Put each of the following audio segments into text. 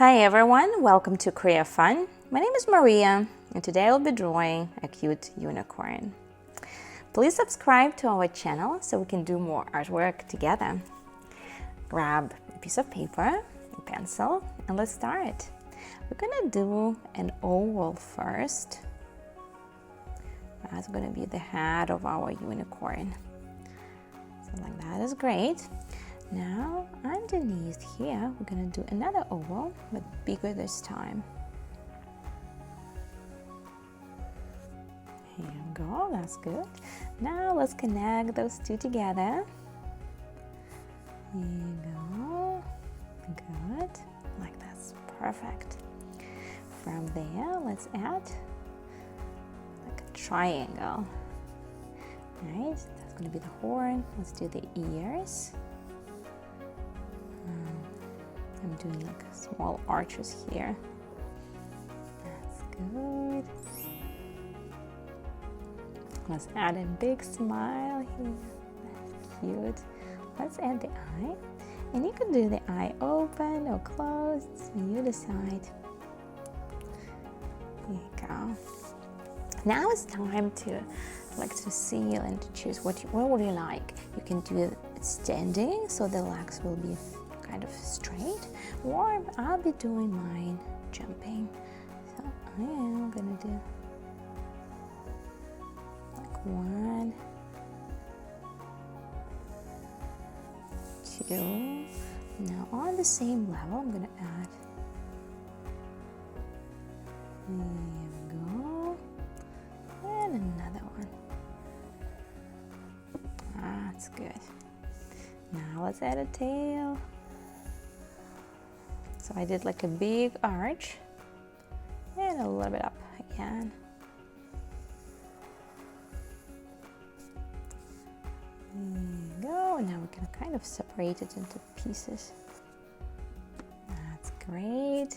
Hi everyone, welcome to Creofun. My name is Maria and today I'll be drawing a cute unicorn. Please subscribe to our channel so we can do more artwork together. Grab a piece of paper, a pencil, and let's start. We're gonna do an oval first. That's gonna be the head of our unicorn. So like that is great. Now, underneath here, we're going to do another oval, but bigger this time. Here we go, that's good. Now, let's connect those two together. Here you go. Good. Like that's perfect. From there, let's add like a triangle. Right, that's going to be the horn. Let's do the ears. I'm doing like small arches here. That's good. Let's add a big smile here. That's cute. Let's add the eye. And you can do the eye open or closed, so you decide. There you go. Now it's time to seal and to choose what would you like. You can do it standing, so the legs will be kind of straight, or I'll be doing mine jumping. So I am gonna do like 1, 2. Now on the same level, I'm gonna add. There we go, and another one. That's good. Now let's add a tail. So I did like a big arch and a little bit up again. There you go. Now we can kind of separate it into pieces. That's great.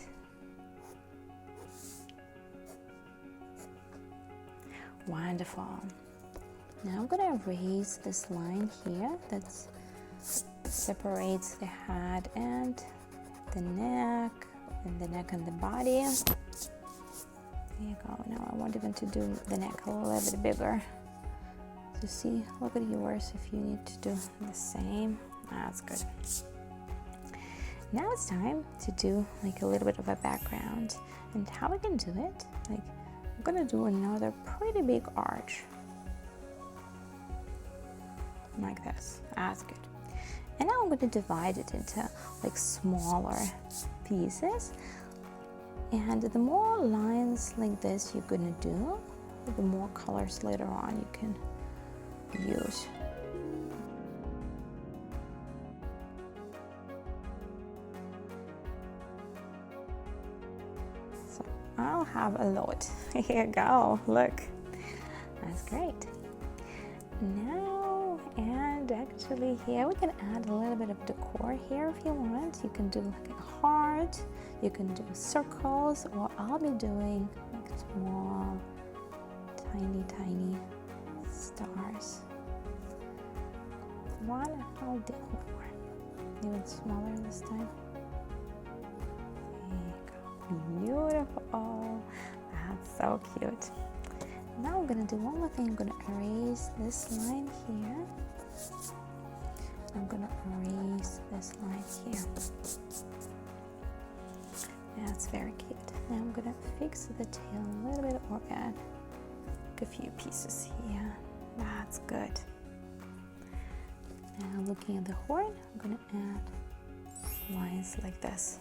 Wonderful. Now I'm gonna erase this line here that separates the head and the neck and the body. There you go. Now I want even to do the neck a little bit bigger. So see, look at yours if you need to do the same. That's good. Now it's time to do like a little bit of a background. And how we can do it, like I'm gonna do another pretty big arch. Like this. That's good. And now I'm going to divide it into like smaller pieces. And the more lines like this you're going to do, the more colors later on you can use. So I'll have a lot. Here you go. Look. That's great. Now, and actually here we can add a little bit of decor here if you want. You can do like a heart, you can do circles, or I'll be doing like small, tiny stars. One, I'll do more. Even smaller this time. There you go. Beautiful. That's so cute. Now I'm going to do one more thing. I'm going to erase this line here. I'm going to erase this line here. That's very cute. Now I'm going to fix the tail a little bit or add a few pieces here. That's good. Now looking at the horn, I'm going to add lines like this.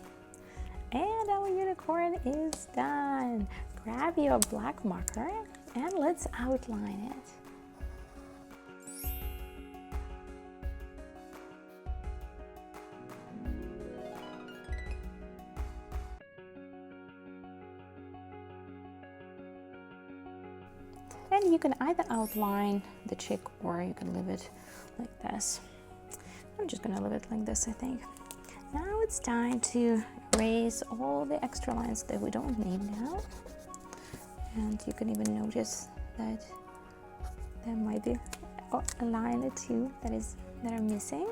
And our unicorn is done. Grab your black marker and let's outline it. And you can either outline the chick or you can leave it like this. I'm just gonna leave it like this, I think. Now it's time to erase all the extra lines that we don't need now. And you can even notice that there might be a line or two that are missing.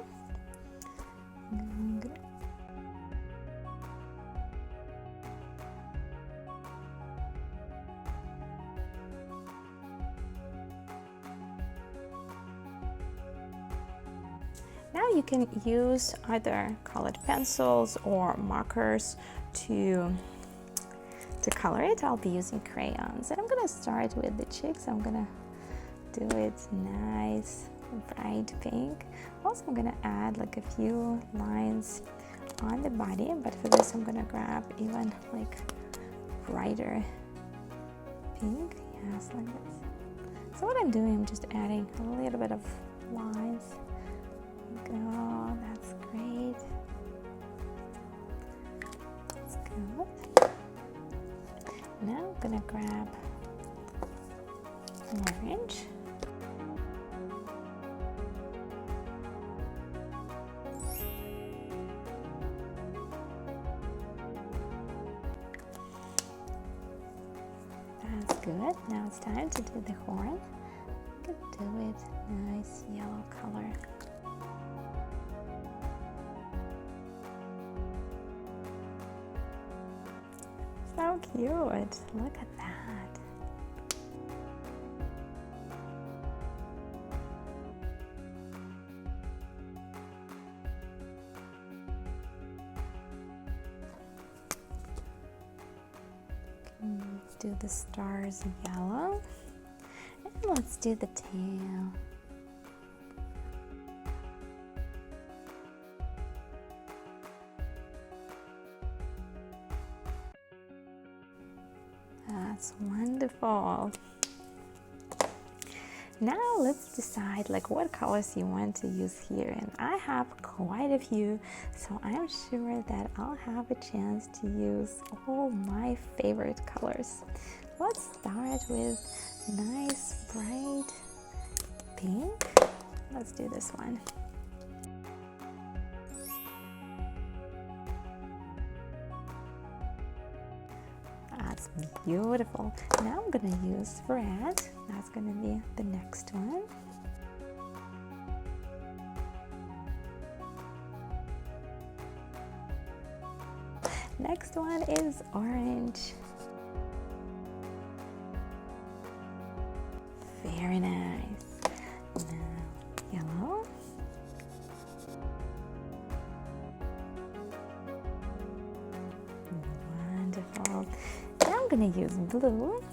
you can use either colored pencils or markers to color it. I'll be using crayons, and I'm gonna start with the cheeks. I'm gonna do it nice bright pink. Also, I'm gonna add like a few lines on the body, but for this I'm gonna grab even like brighter pink. Yes, like this. So what I'm doing, I'm just adding a little bit of lines. Oh, that's great. That's good. Now I'm gonna grab orange. That's good. Now it's time to do the horn. I can do it nice yellow color. So cute. Look at that. Do the stars yellow, and let's do the tail. That's wonderful. Now let's decide like what colors you want to use here, and I have quite a few, so I'm sure that I'll have a chance to use all my favorite colors. Let's start with nice bright pink. Let's do this one. That's beautiful. Now I'm gonna use red. That's gonna be the next one. Next one is orange. Very nice. Now yellow. Wonderful. Now I'm gonna use blue.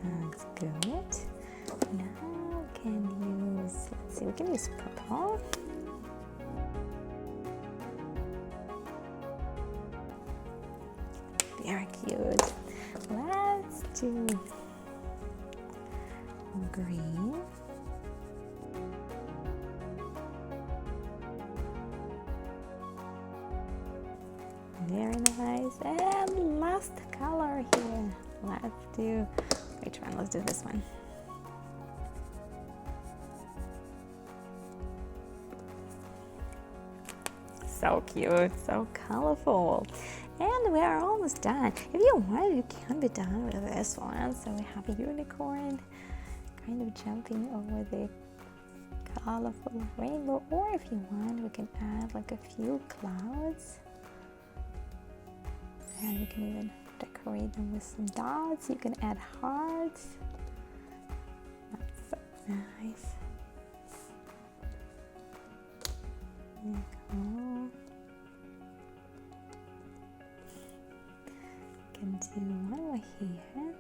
That's good. Now we can use, let's see, we can use purple. Very cute. Let's do green. Very nice. And last color here. Let's do, which one? Let's do this one. So cute, so colorful. And we are almost done. If you want, you can be done with this one. So we have a unicorn kind of jumping over the colorful rainbow. Or if you want, we can add like a few clouds. And we can even decorate them with some dots. You can add hearts. That's so nice. There you go. Can do one more here.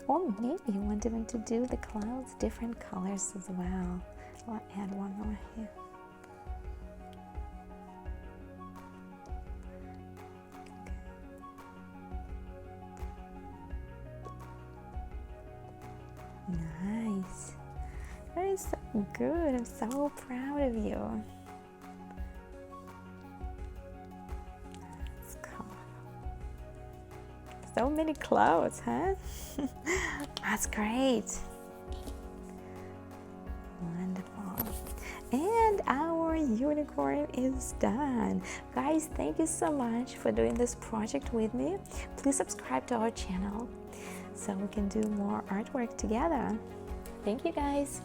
Or maybe you want even to do the clouds different colors as well. I'll add one more here. Nice. That is so good. I'm so proud of you. That's colorful. So many clouds, huh? That's great. Wonderful. And our unicorn is done. Guys, thank you so much for doing this project with me. Please subscribe to our channel so we can do more artwork together. Thank you, guys.